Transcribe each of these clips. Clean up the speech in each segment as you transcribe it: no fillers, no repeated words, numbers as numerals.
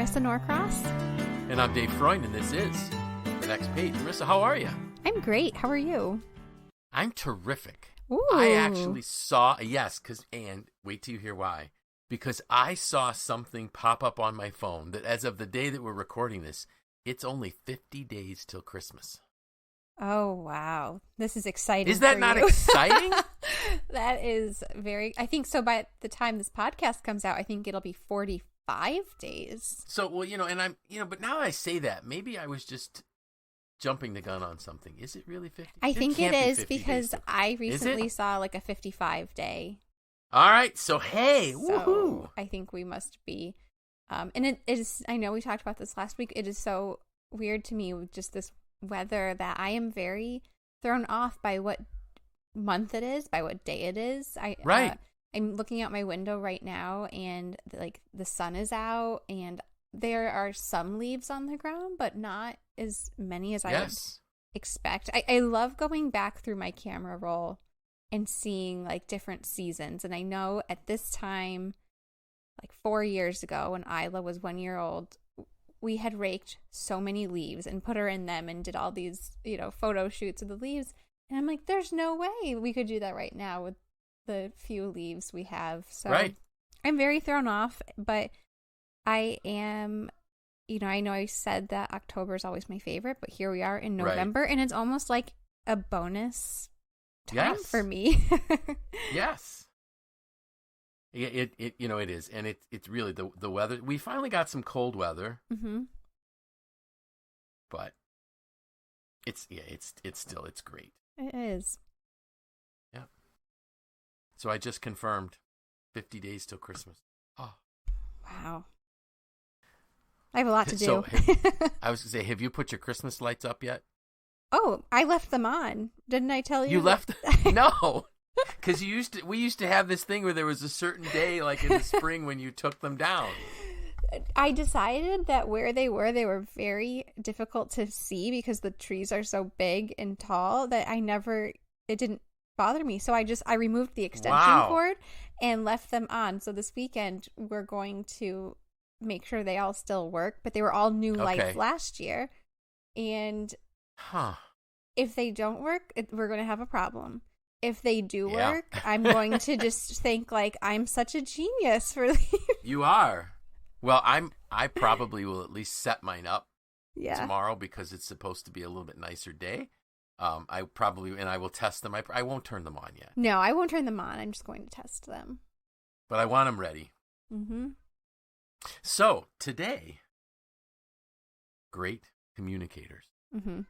Marisa Norcross. And I'm Dave Freund, and this is The Next Page. Marisa, how are you? I'm great. How are you? I'm terrific. Ooh. I actually saw, and wait till you hear why. Because I saw something pop up on my phone that as of the day that we're recording this, it's only 50 days till Christmas. Oh, wow. This is exciting. Is that not exciting? That is very, I think so. By the time this podcast comes out, I think it'll be 45 days. So, well, but now I say that, maybe I was just jumping the gun on something. Is it really 50? I think it is be because I recently saw like a 55 day. All right. So, hey, So woohoo. I think we must be. And it is, I know we talked about this last week. It is so weird to me with just this weather that I am very thrown off by what month it is, by what day it is. I'm looking out my window right now and like the sun is out and there are some leaves on the ground, but not as many as I would expect. I love going back through my camera roll and seeing like different seasons. And I know at this time, like 4 years ago when Isla was 1 year old, we had raked so many leaves and put her in them and did all these, photo shoots of the leaves. And I'm like, there's no way we could do that right now with the few leaves we have. So I'm very thrown off, but I am, I know I said that October is always my favorite, but here we are in November and it's almost like a bonus time for me. Yes. It is. And it's really the weather. We finally got some cold weather. Mm-hmm. But it's great. It is. Yeah. So I just confirmed 50 days till Christmas. Oh. Wow. I have a lot to do. So, I was going to say, have you put your Christmas lights up yet? Oh, I left them on. Didn't I tell you? You left? No. Because we used to have this thing where there was a certain day, like in the spring, when you took them down. I decided that where they were very difficult to see because the trees are so big and tall that it didn't bother me. So I removed the extension cord and left them on. So this weekend we're going to make sure they all still work, but they were all new lights last year. And if they don't work, we're going to have a problem. If they do work, I'm going to just think like I'm such a genius for You are. Well, I probably will at least set mine up tomorrow because it's supposed to be a little bit nicer day. I will test them. I won't turn them on yet. No, I won't turn them on. I'm just going to test them. But I want them ready. Mm-hmm. So today, great communicators. Mm-hmm.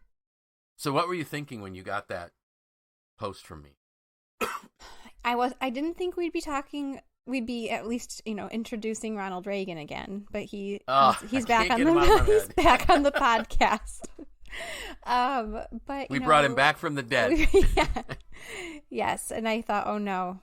So what were you thinking when you got that post from me? I didn't think we'd be at least, introducing Ronald Reagan again, but he's back on the podcast. But we brought him back from the dead. Yes, and I thought, oh no,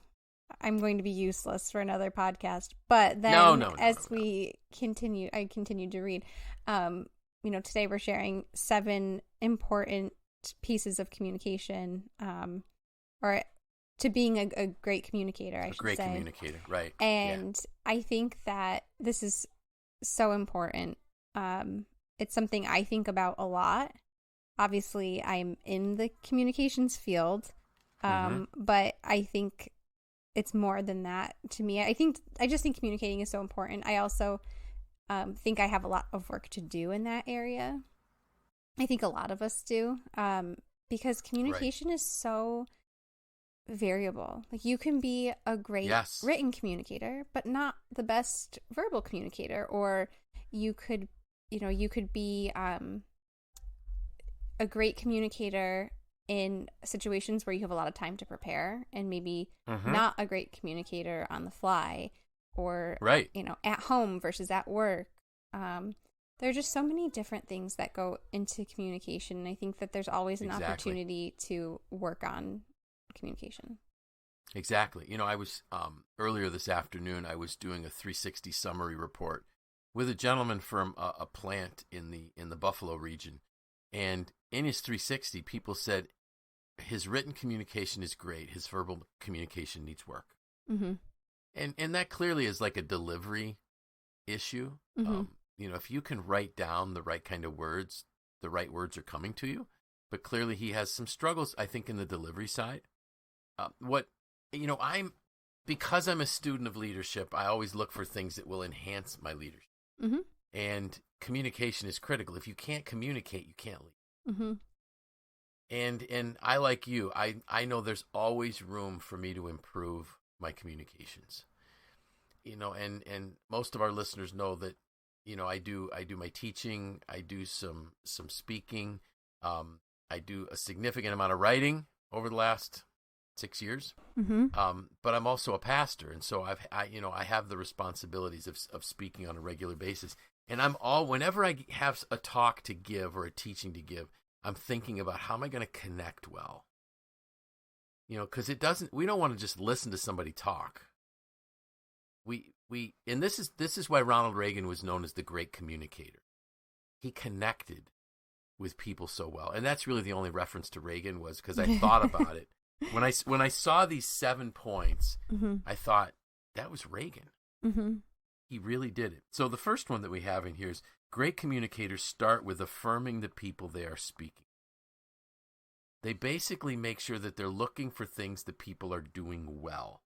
I'm going to be useless for another podcast. But then I continued to read. Today we're sharing 7 important pieces of communication, or to being a great communicator, I should say. A great communicator, right. And I think that this is so important. It's something I think about a lot. Obviously, I'm in the communications field, but I think it's more than that to me. I just think communicating is so important. I also think I have a lot of work to do in that area. I think a lot of us do, because communication is so variable. Like you can be a great written communicator, but not the best verbal communicator, or you could be a great communicator in situations where you have a lot of time to prepare, and maybe not a great communicator on the fly, or at home versus at work. There are just so many different things that go into communication, and I think that there's always an opportunity to work on communication. Exactly. I was earlier this afternoon, I was doing a 360 summary report with a gentleman from a plant in the Buffalo region, and in his 360, people said his written communication is great, his verbal communication needs work. Mm-hmm. And that clearly is like a delivery issue. Mm-hmm. if you can write down the right kind of words, the right words are coming to you. But clearly he has some struggles, I think, in the delivery side. Because I'm a student of leadership, I always look for things that will enhance my leadership. Mm-hmm. And communication is critical. If you can't communicate, you can't lead. Mm-hmm. And I, like you, I know there's always room for me to improve my communications. And most of our listeners know that, I do my teaching, I do some speaking, I do a significant amount of writing over the last 6 years. Mm-hmm. But I'm also a pastor, and so I have the responsibilities of speaking on a regular basis. And whenever I have a talk to give or a teaching to give, I'm thinking about how am I going to connect well? Because we don't want to just listen to somebody talk. And this is why Ronald Reagan was known as the great communicator. He connected with people so well. And that's really the only reference to Reagan was because I thought about it. When I saw these 7 points, mm-hmm. I thought that was Reagan. Mm-hmm. He really did it. So the first one that we have in here is great communicators start with affirming the people they are speaking. They basically make sure that they're looking for things that people are doing well,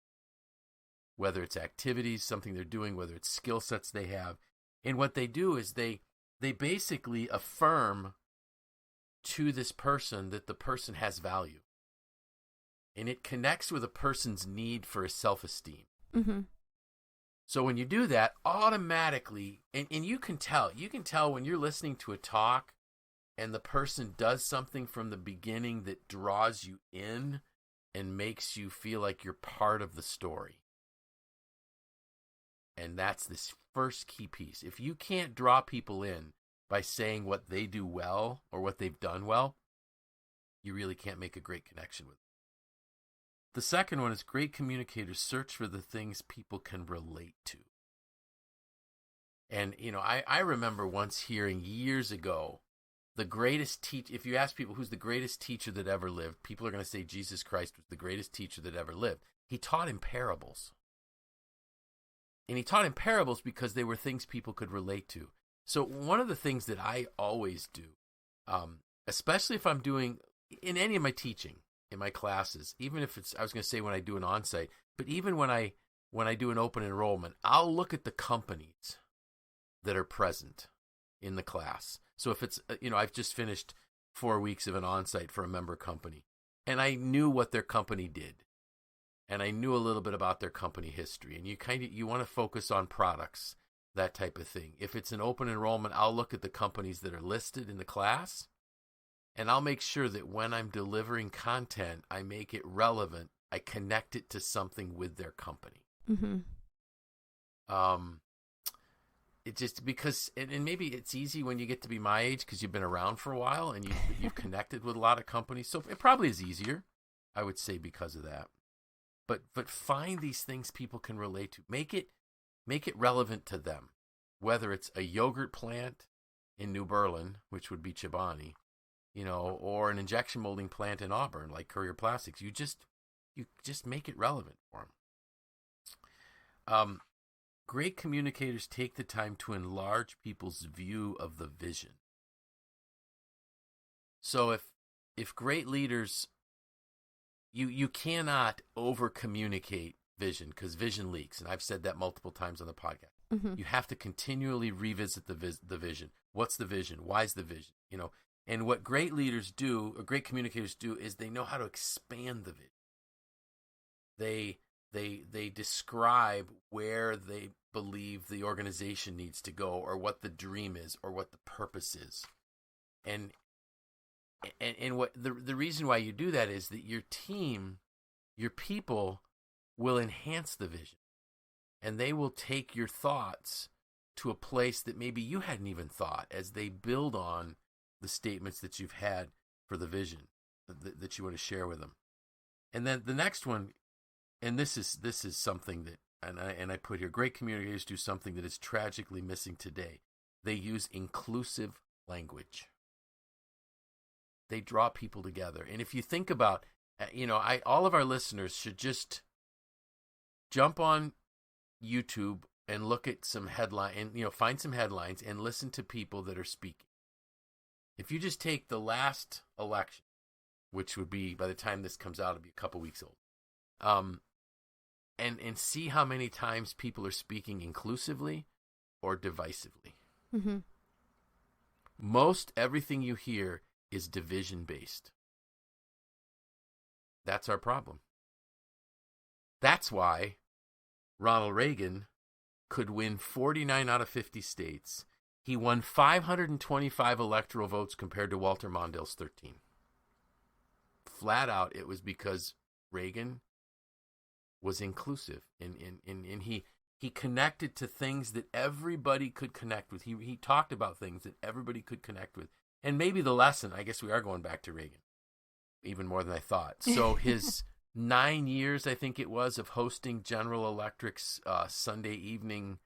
whether it's activities, something they're doing, whether it's skill sets they have. And what they do is they basically affirm to this person that the person has value. And it connects with a person's need for a self-esteem. Mm-hmm. So when you do that, automatically, and you can tell when you're listening to a talk and the person does something from the beginning that draws you in and makes you feel like you're part of the story. And that's this first key piece. If you can't draw people in by saying what they do well or what they've done well, you really can't make a great connection with them. The second one is great communicators search for the things people can relate to. And, I remember once hearing years ago, the greatest teacher, if you ask people who's the greatest teacher that ever lived, people are going to say Jesus Christ was the greatest teacher that ever lived. He taught in parables. And he taught in parables because they were things people could relate to. So one of the things that I always do, especially if I'm doing in any of my teaching, in my classes, even if I was going to say when I do an on-site, but even when I do an open enrollment, I'll look at the companies that are present in the class. So if it's, I've just finished 4 weeks of an on-site for a member company, and I knew what their company did, and I knew a little bit about their company history, and you want to focus on products, that type of thing. If it's an open enrollment, I'll look at the companies that are listed in the class, and I'll make sure that when I'm delivering content, I make it relevant. I connect it to something with their company. Mm-hmm. It just because, and maybe it's easy when you get to be my age because you've been around for a while and you've connected with a lot of companies. So it probably is easier, I would say, because of that. But find these things people can relate to. Make it relevant to them. Whether it's a yogurt plant in New Berlin, which would be Chobani, or an injection molding plant in Auburn, like Courier Plastics. You just make it relevant for them. Great communicators take the time to enlarge people's view of the vision. So if great leaders, you cannot over communicate vision because vision leaks, and I've said that multiple times on the podcast. Mm-hmm. You have to continually revisit the vision. What's the vision? Why is the vision? And what great leaders do, or great communicators do, is they know how to expand the vision. They describe where they believe the organization needs to go, or what the dream is, or what the purpose is. And what the reason why you do that is that your team, your people will enhance the vision, and they will take your thoughts to a place that maybe you hadn't even thought as they build on the statements that you've had for the vision that you want to share with them. And then the next one, and this is something that, and I put here, great communicators do something that is tragically missing today. They use inclusive language. They draw people together. And if you think about, all of our listeners should just jump on YouTube and look at some headline and, find some headlines and listen to people that are speaking. If you just take the last election, which would be, by the time this comes out, it'll be a couple weeks old, and see how many times people are speaking inclusively or divisively. Mm-hmm. Most everything you hear is division-based. That's our problem. That's why Ronald Reagan could win 49 out of 50 states. He won 525 electoral votes compared to Walter Mondale's 13. Flat out, it was because Reagan was inclusive, and he connected to things that everybody could connect with. He talked about things that everybody could connect with. And maybe the lesson, I guess we are going back to Reagan, even more than I thought. So his 9 years, I think it was, of hosting General Electric's Sunday evening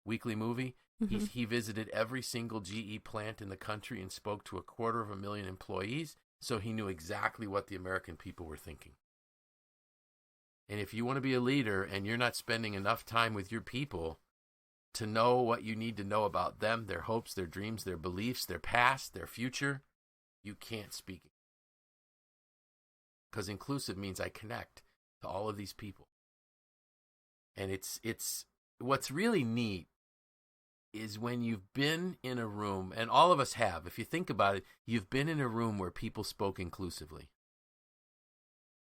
weekly movie, mm-hmm. he visited every single GE plant in the country and spoke to 250,000 employees, so he knew exactly what the American people were thinking. And if you want to be a leader and you're not spending enough time with your people to know what you need to know about them, their hopes, their dreams, their beliefs, their past, their future, you can't speak. Because inclusive means I connect to all of these people. And it's what's really neat is when you've been in a room, and all of us have, if you think about it, you've been in a room where people spoke inclusively.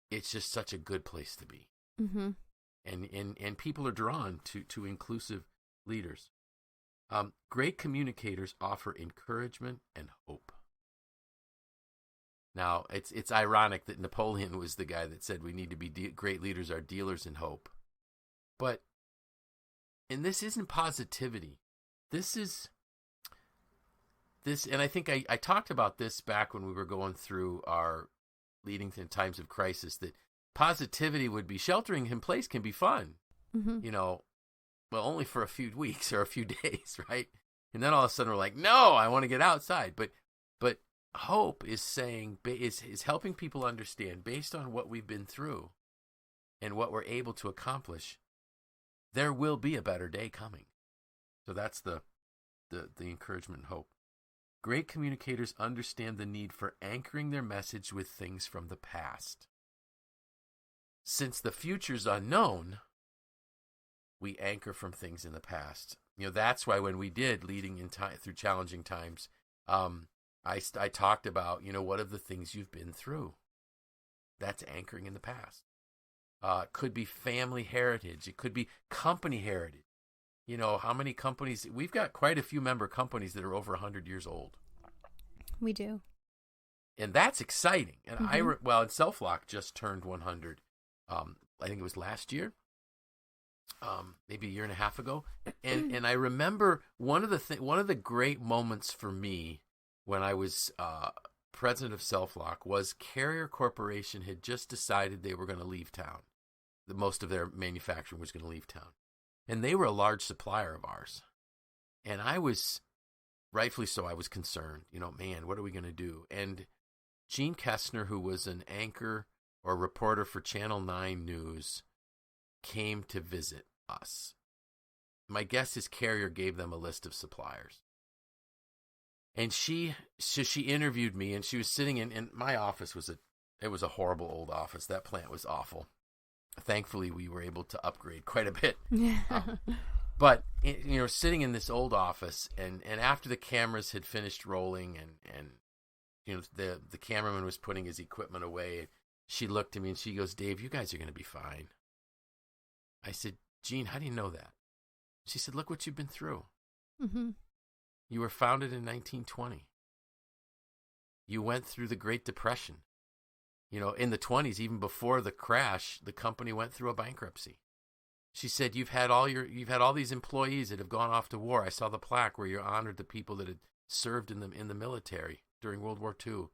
It's just such a good place to be. Mm-hmm. And people are drawn to inclusive leaders. Great communicators offer encouragement and hope. Now, it's ironic that Napoleon was the guy that said we need to be great leaders are dealers in hope. And this isn't positivity. This is, and I think I talked about this back when we were going through our leading in times of crisis, that positivity would be sheltering in place can be fun. Mm-hmm. Well, only for a few weeks or a few days, right? And then all of a sudden we're like, no, I want to get outside. But hope is saying, is helping people understand, based on what we've been through and what we're able to accomplish, there will be a better day coming. So that's the encouragement and hope. Great communicators understand the need for anchoring their message with things from the past. Since the future's unknown, we anchor from things in the past. That's why when we did Leading in Time Through Challenging Times, I talked about, what are the things you've been through? That's anchoring in the past. It could be family heritage. It could be company heritage. How many companies? We've got quite a few member companies that are over 100 years old. We do. And that's exciting. And mm-hmm. And SelfLock just turned 100. I think it was last year. Maybe a year and a half ago. And I remember one of the great moments for me when I was president of SelfLock was Carrier Corporation had just decided they were going to leave town. Most of their manufacturing was going to leave town. And they were a large supplier of ours. And I was, rightfully so, I was concerned. Man, what are we going to do? And Gene Kestner, who was an anchor or reporter for Channel 9 News, came to visit us. My guess is Carrier gave them a list of suppliers. And she interviewed me, and she was sitting in my office. It was a horrible old office. That plant was awful. Thankfully, we were able to upgrade quite a bit. But sitting in this old office, and after the cameras had finished rolling, and the cameraman was putting his equipment away, she looked at me and she goes, "Dave, you guys are going to be fine." I said, "Gene, how do you know that?" She said, "Look what you've been through. Mm-hmm. You were founded in 1920. You went through the Great Depression. In the 20s, even before the crash, the company went through a bankruptcy." She said, you've had all these employees that have gone off to war. I saw the plaque where you honored the people that had served in the military during World War II.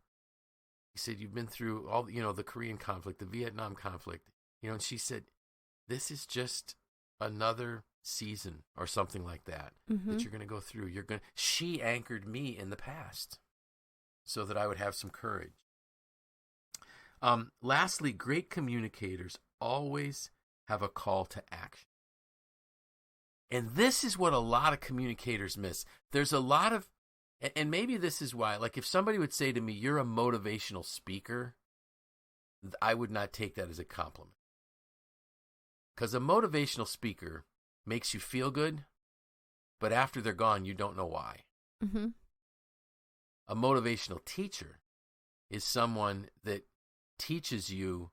He said, you've been through all, the Korean conflict, the Vietnam conflict, and she said, this is just another season or something like that, mm-hmm. that you're going to go through. She anchored me in the past so that I would have some courage. Lastly, great communicators always have a call to action. And this is what a lot of communicators miss. There's a lot of, and maybe this is why, like if somebody would say to me, you're a motivational speaker, I would not take that as a compliment. Because a motivational speaker makes you feel good, but after they're gone, you don't know why. Mm-hmm. A motivational teacher is someone that teaches you,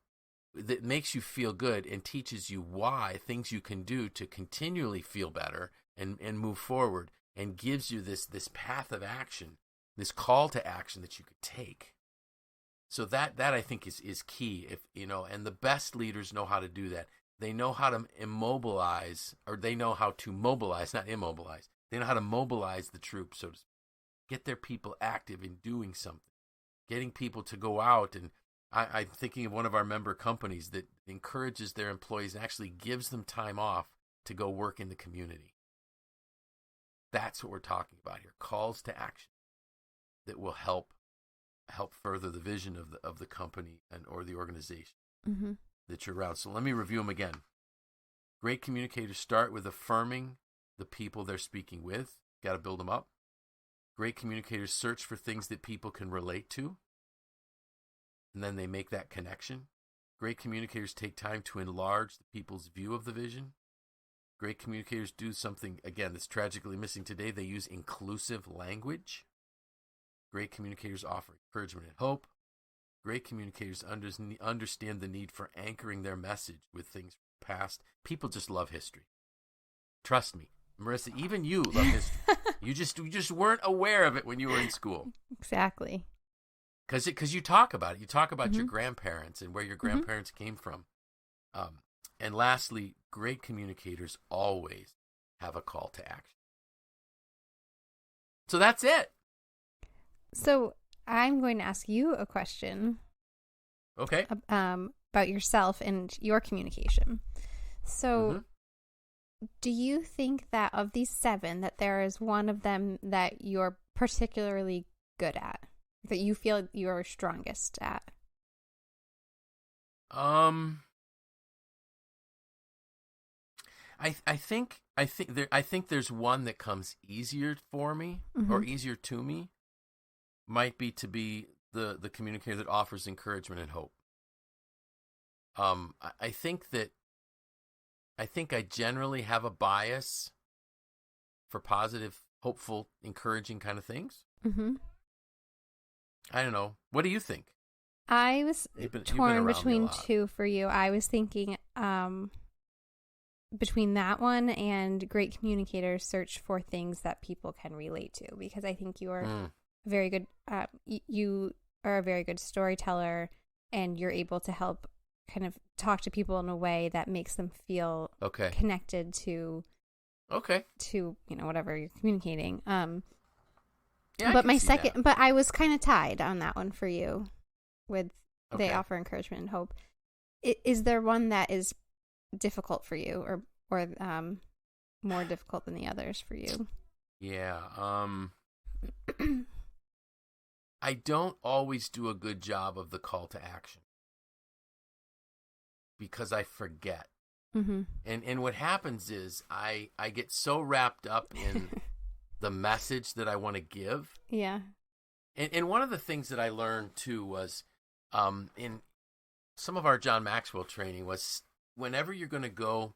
that makes you feel good and teaches you why, things you can do to continually feel better and move forward, and gives you this path of action, this call to action that you could take. So that I think is key. If and the best leaders know how to do that. They know how to immobilize, or they know how to mobilize, not immobilize. They know how to mobilize the troops, so to speak. Get their people active in doing something, getting people to go out. And I'm thinking of one of our member companies that encourages their employees and actually gives them time off to go work in the community. That's what we're talking about here. Calls to action that will help further the vision of the company or the organization that you're around. So let me review them again. Great communicators start with affirming the people they're speaking with. Got to build them up. Great communicators search for things that people can relate to, and then they make that connection. Great communicators take time to enlarge the people's view of the vision. Great communicators do something, again, that's tragically missing today. They use inclusive language. Great communicators offer encouragement and hope. Great communicators understand the need for anchoring their message with things from the past. People just love history. Trust me, Marissa, even you love history. You just weren't aware of it when you were in school. Exactly. Because you talk about it. You talk about your grandparents and where your grandparents came from. And lastly, great communicators always have a call to action. So that's it. So I'm going to ask you a question. Okay. About yourself and your communication. So do you think that of these 7, that there is one of them that you're particularly good at, that you feel you're strongest at? I think there's one that comes easier for me or easier to me. Might be to be the communicator that offers encouragement and hope. I think I generally have a bias for positive, hopeful, encouraging kind of things. I don't know. What do you think? I was torn between 2 for you. I was thinking between that one and great communicators search for things that people can relate to, because I think you are very good. You are a very good storyteller, and you're able to help kind of talk to people in a way that makes them feel connected to whatever you're communicating. But my second, but I was kind of tied on that one for you with they offer encouragement and hope. Is there one that is difficult for you, or more difficult than the others for you? Yeah. I don't always do a good job of the call to action because I forget. And what happens is I get so wrapped up in the message that I want to give. Yeah. And one of the things that I learned too was in some of our John Maxwell training was whenever you're going to go,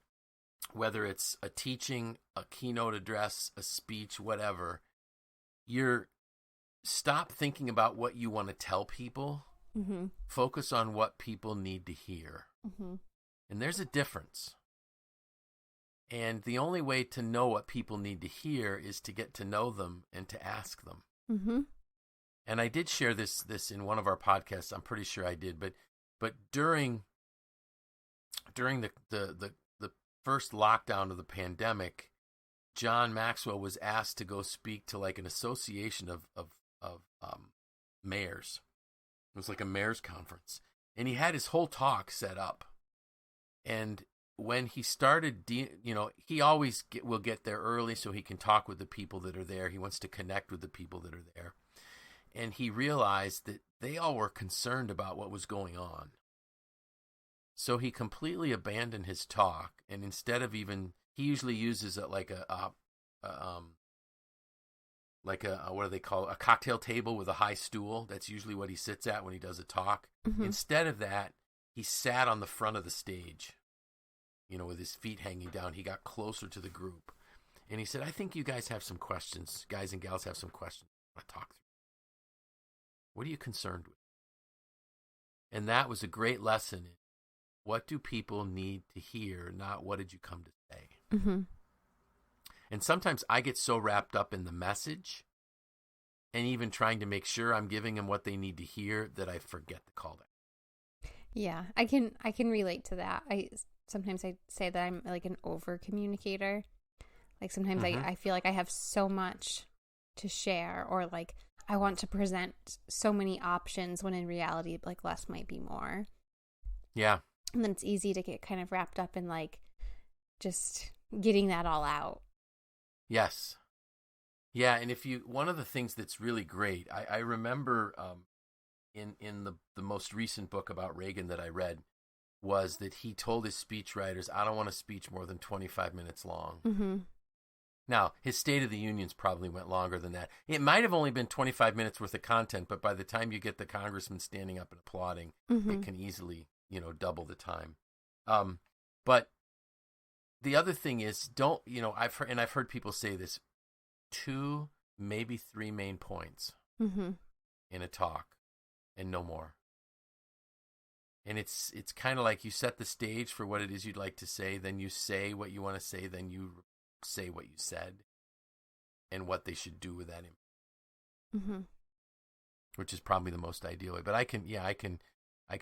whether it's a teaching, a keynote address, a speech, whatever, stop thinking about what you want to tell people. Focus on what people need to hear. And there's a difference. And the only way to know what people need to hear is to get to know them and to ask them. And I did share this in one of our podcasts. I'm pretty sure I did. But during the first lockdown of the pandemic, John Maxwell was asked to go speak to like an association of mayors. It was like a mayor's conference, and he had his whole talk set up. And when he started, he always will get there early so he can talk with the people that are there. He wants to connect with the people that are there. And he realized that they all were concerned about what was going on. So he completely abandoned his talk, and instead of even, he usually uses it like a what do they call it? A cocktail table with a high stool. That's usually what he sits at when he does a talk. Mm-hmm. Instead of that, he sat on the front of the stage, with his feet hanging down. He got closer to the group, and he said, "I think you guys have some questions. Guys and gals have some questions I want to talk through. What are you concerned with?" And that was a great lesson in what do people need to hear, not what did you come to say. Mm-hmm. And sometimes I get so wrapped up in the message and even trying to make sure I'm giving them what they need to hear that I forget to call that. Yeah, I can relate to that. Sometimes I say that I'm like an over communicator. Like sometimes I feel like I have so much to share, or like I want to present so many options when in reality like less might be more. Yeah. And then it's easy to get kind of wrapped up in like just getting that all out. Yes. Yeah, and one of the things that's really great, I remember in the most recent book about Reagan that I read, was that he told his speechwriters, I don't want a speech more than 25 minutes long. Mm-hmm. Now, his State of the Unions probably went longer than that. It might have only been 25 minutes worth of content, but by the time you get the congressman standing up and applauding, it can easily, double the time. But the other thing is, I've heard people say this, 2, maybe 3 main points in a talk and no more. And it's kind of like you set the stage for what it is you'd like to say, then you say what you want to say, then you say what you said and what they should do with that image, which is probably the most ideal way. But I can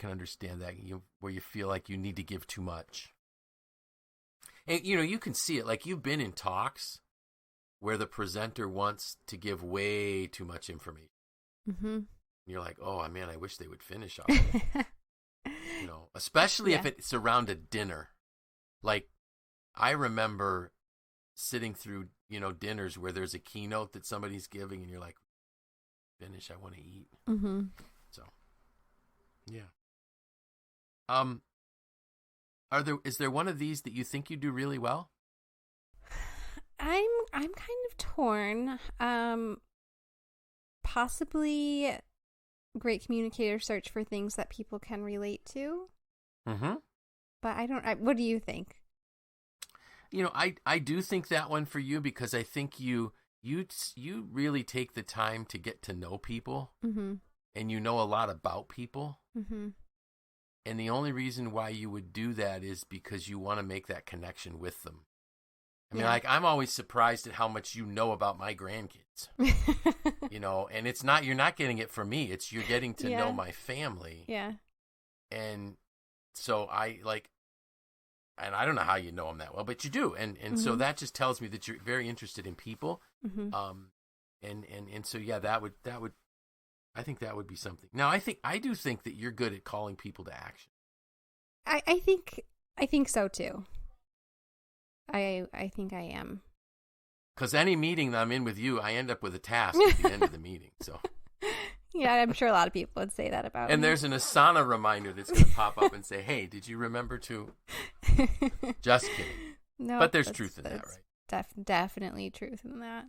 understand that where you feel like you need to give too much. And, you can see it. Like you've been in talks where the presenter wants to give way too much information. Mm-hmm. You're like, oh, man, I wish they would finish already. Especially if it's around a dinner. Like I remember sitting through, dinners where there's a keynote that somebody's giving and you're like, finish, I want to eat. Mm-hmm. So, yeah. Is there one of these that you think you do really well? I'm kind of torn. Possibly great communicator search for things that people can relate to. Mm-hmm. But what do you think? I do think that one for you, because I think you really take the time to get to know people, and you know a lot about people. Mm-hmm. And the only reason why you would do that is because you want to make that connection with them. I mean, like, I'm always surprised at how much you know about my grandkids, and it's not, you're not getting it from me. You're getting to know my family. Yeah. And so and I don't know how you know them that well, but you do. And so that just tells me that you're very interested in people. Mm-hmm. And so, yeah, that would, I think that would be something. Now, I do think that you're good at calling people to action. I think so too. I think I am. Because any meeting that I'm in with you, I end up with a task at the end of the meeting. So. Yeah, I'm sure a lot of people would say that about me. And there's an Asana reminder that's going to pop up and say, hey, did you remember to? Just kidding. No, but there's truth in that, right? Definitely truth in that.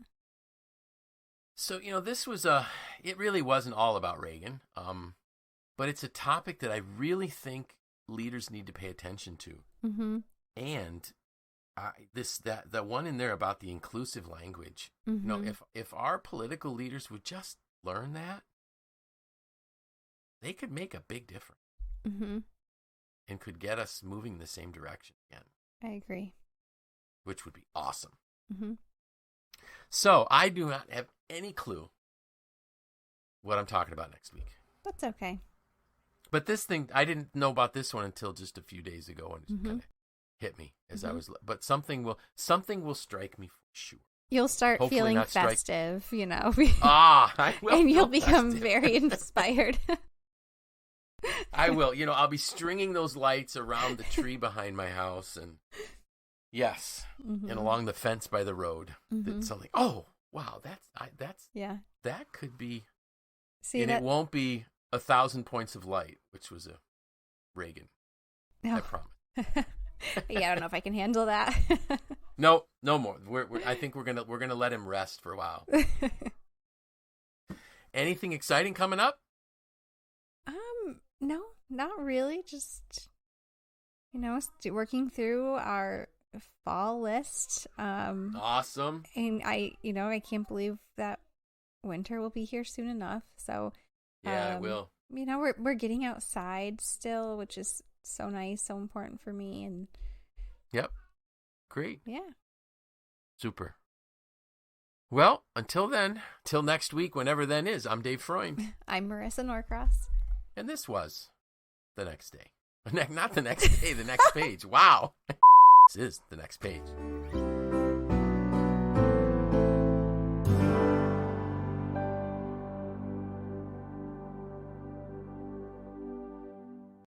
So, this was it really wasn't all about Reagan, but it's a topic that I really think leaders need to pay attention to. Mm-hmm. And that one in there about the inclusive language, if our political leaders would just learn that, they could make a big difference and could get us moving in the same direction again. I agree. Which would be awesome. Mm-hmm. So I do not have any clue what I'm talking about next week. That's okay. But this thing, I didn't know about this one until just a few days ago, and it kind of hit me as I was. But something will strike me for sure. You'll start hopefully feeling festive, I will. And you'll become very inspired. I will. I'll be stringing those lights around the tree behind my house, and yes, and along the fence by the road. That's something. Oh, wow! That's that could be. See, and it won't be 1,000 points of light, which was a Reagan. I promise. Yeah, I don't know if I can handle that. No more. I think we're gonna let him rest for a while. Anything exciting coming up? No, not really. Just working through our fall list. Awesome. And I can't believe that winter will be here soon enough. So yeah, it will. We're getting outside still, which is so nice, so important for me. And yep, great. Yeah, super. Well, until then, till next week, whenever then is, I'm Dave Freund. I'm Marisa Norcross. And this was The Next Day. Not the next day, the next page. Wow. This is The Next Page.